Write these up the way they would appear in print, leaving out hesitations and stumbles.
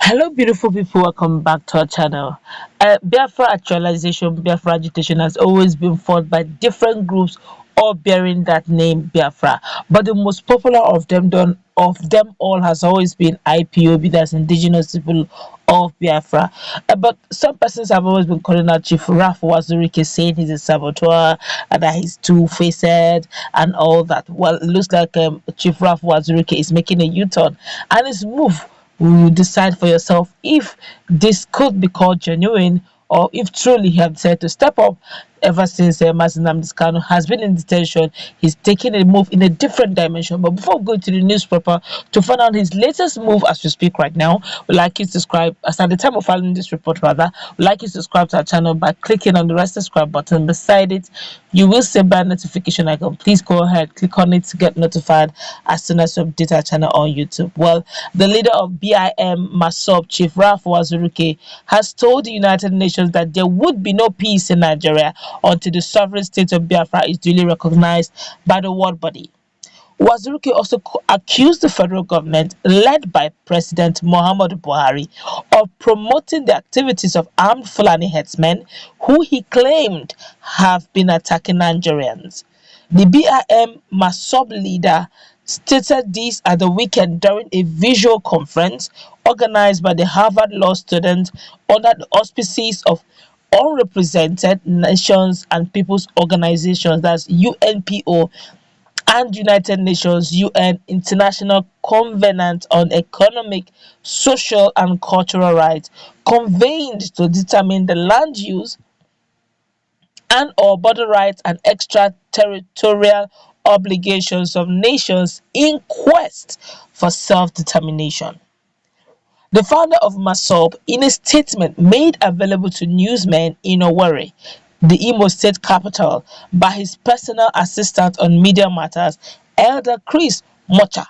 Hello, beautiful people. Welcome back to our channel. Biafra actualization, Biafra agitation has always been fought by different groups, all bearing that name Biafra. But the most popular of them all has always been IPOB, that's Indigenous People of Biafra. But some persons have always been calling out Chief Raf Wazurike, saying he's a saboteur and that he's two-faced and all that. Well, it looks like Chief Raf Wazurike is making a U-turn, and his move will decide for yourself if this could be called genuine or if truly he has decided to step up. Ever since Mazen Kanu has been in detention, he's taking a move in a different dimension. But before going to the news proper to find out his latest move as we speak right now, we'd like you to subscribe. As at the time of filing this report, rather, we'd like you to subscribe to our channel by clicking on the red subscribe button. Beside it, you will see a bell notification icon. Please go ahead, click on it to get notified as soon as we update our channel on YouTube. Well, the leader of BIM Masob, Chief Raf Wazuruke, has told the United Nations that there would be no peace in Nigeria until the sovereign state of Biafra is duly recognized by the world body. Wazuruki also accused the federal government, led by President Muhammadu Buhari, of promoting the activities of armed Fulani herdsmen who he claimed have been attacking Nigerians. The BIM Masob leader stated this at the weekend during a visual conference organized by the Harvard Law students under the auspices of Unrepresented Nations and Peoples Organizations, that's UNPO, and United Nations UN International Covenant on Economic, Social and Cultural Rights, convened to determine the land use and or border rights and extraterritorial obligations of nations in quest for self-determination. The founder of MASOB, in a statement made available to newsmen in Owerri, the Imo State capital, by his personal assistant on media matters, Elder Chris Mocha,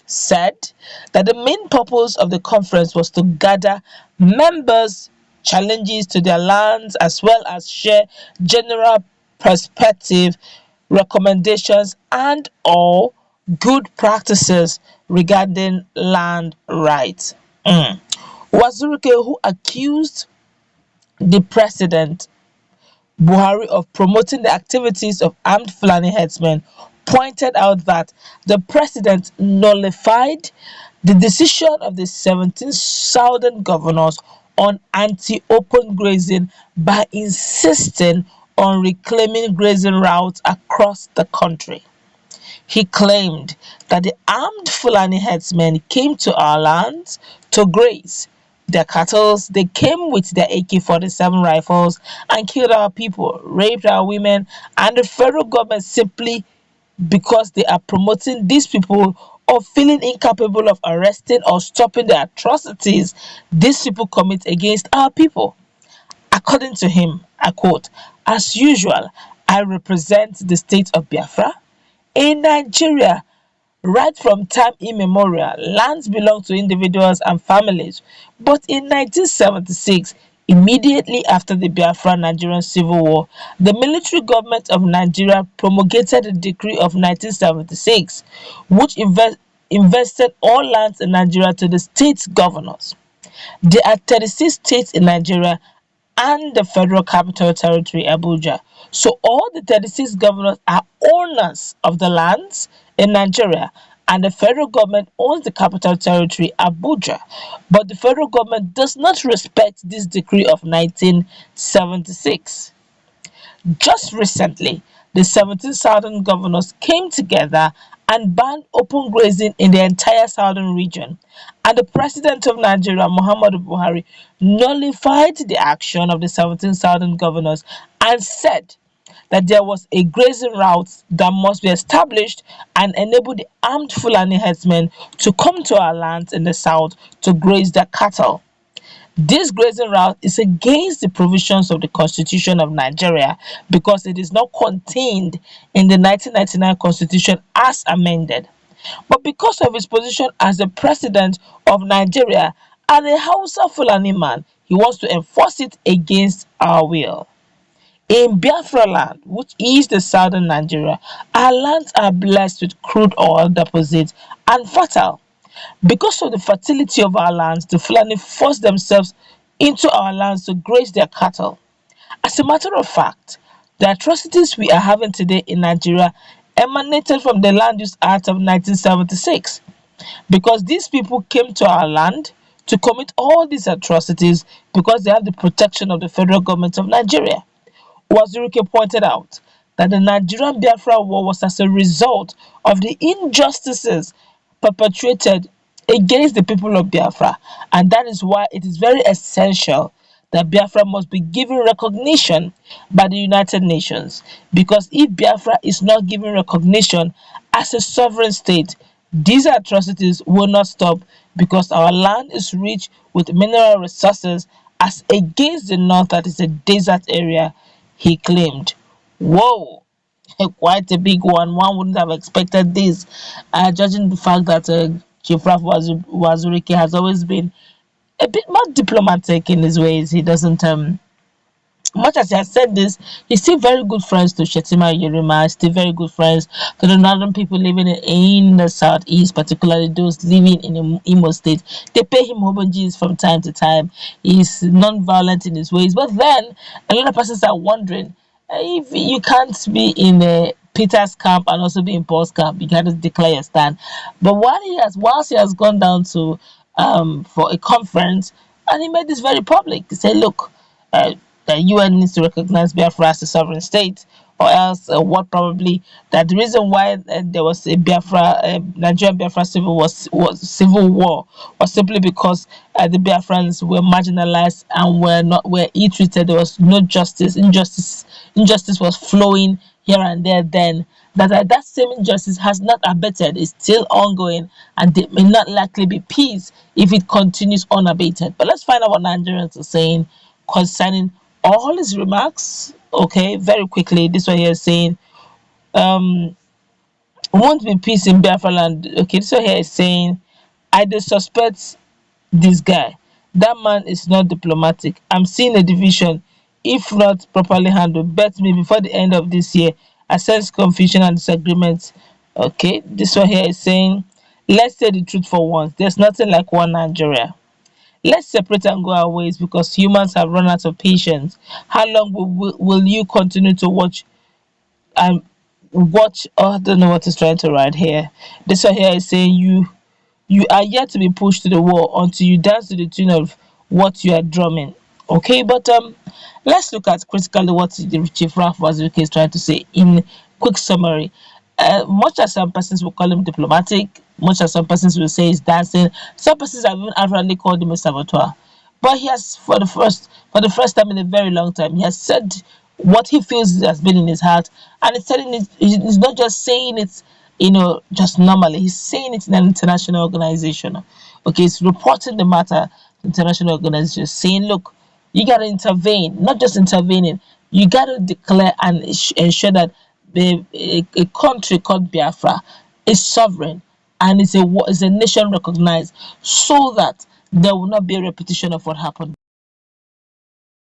said that the main purpose of the conference was to gather members' challenges to their lands as well as share general perspective, recommendations, and all good practices regarding land rights. Wazuruke, who accused the president Buhari of promoting the activities of armed Fulani herdsmen, pointed out that the president nullified the decision of the 17 southern governors on anti-open grazing by insisting on reclaiming grazing routes across the country. He claimed that the armed Fulani herdsmen came to our lands to graze their cattle. They came with their AK-47 rifles and killed our people, raped our women, and the federal government, simply because they are promoting these people or feeling incapable of arresting or stopping the atrocities these people commit against our people. According to him, I quote, "As usual, I represent the state of Biafra. In Nigeria, right from time immemorial, lands belong to individuals and families. But in 1976, immediately after the Biafra Nigerian Civil War, the military government of Nigeria promulgated the Decree of 1976, which invested all lands in Nigeria to the state governors. There are 36 states in Nigeria and the Federal Capital Territory, Abuja. So all the 36 governors are owners of the lands in Nigeria, and the federal government owns the Capital Territory, Abuja. But the federal government does not respect this decree of 1976. Just recently, the 17 southern governors came together and banned open grazing in the entire southern region. And the president of Nigeria, Muhammadu Buhari, nullified the action of the 17 southern governors and said that there was a grazing route that must be established and enable the armed Fulani herdsmen to come to our lands in the south to graze their cattle. This grazing route is against the provisions of the Constitution of Nigeria because it is not contained in the 1999 Constitution as amended. But because of his position as the president of Nigeria and a Hausa Fulani man, he wants to enforce it against our will. In Biafra land, which is the southern Nigeria, our lands are blessed with crude oil deposits and fertile. Because of the fertility of our lands, the Fulani forced themselves into our lands to graze their cattle. As a matter of fact, the atrocities we are having today in Nigeria emanated from the Land Use Act of 1976, because these people came to our land to commit all these atrocities because they have the protection of the federal government of Nigeria. Wazirike pointed out that the Nigerian Biafra War was as a result of the injustices perpetrated against the people of Biafra, and that is why it is very essential that Biafra must be given recognition by the United Nations. Because if Biafra is not given recognition as a sovereign state, these atrocities will not stop, because our land is rich with mineral resources as against the north that is a desert area, he claimed. Whoa! Quite a big one. One wouldn't have expected this, judging the fact that Chief Ralph Wazurike has always been a bit more diplomatic in his ways. He doesn't much as he has said this, he's still very good friends to Shetima Yerima, still very good friends to the northern people living in the southeast, particularly those living in Imo State. They pay him homages from time to time. He's non-violent in his ways. But then, a lot of persons are wondering, if you can't be in Peter's camp and also be in Paul's camp, you can't declare your stand. But whilst he has gone down to for a conference, and he made this very public. He said, look, uh, the UN needs to recognize Biafra as a sovereign state, or else what probably that the reason why there was a Nigerian Biafra civil war was simply because the Biafrans were marginalized and were ill-treated. There was no justice. Injustice was flowing here and there. Then that same injustice has not abated, is still ongoing, and there may not likely be peace if it continues unabated. But let's find out what Nigerians are saying concerning all his remarks. Okay, very quickly, this one here is saying, um, won't be peace in Biafra land. Okay, this one here is saying, I dey suspect this guy. That man is not diplomatic. I'm seeing a division if not properly handled. Bet me before the end of this year, I sense confusion and disagreement. Okay, this one here is saying, let's say the truth for once. There's nothing like one Nigeria. Let's separate and go our ways because humans have run out of patience. How long will you continue to and watch? Oh, I don't know what he's trying to write here. This one here is saying you are yet to be pushed to the wall until you dance to the tune of what you are drumming. Okay, but let's look at critically what the Chief Ralph Wazuke is trying to say in quick summary. Much as some persons will call him diplomatic, much as some persons will say he's dancing, some persons have even outrightly called him a saboteur. But he has, for the first time in a very long time, he has said what he feels has been in his heart, and he's telling it. He's not just saying it, just normally. He's saying it in an international organization. Okay, he's reporting the matter to international organizations, saying, look, you got to intervene, not just intervening. You got to declare and ensure that a country called Biafra is sovereign and is a nation recognized, so that there will not be a repetition of what happened.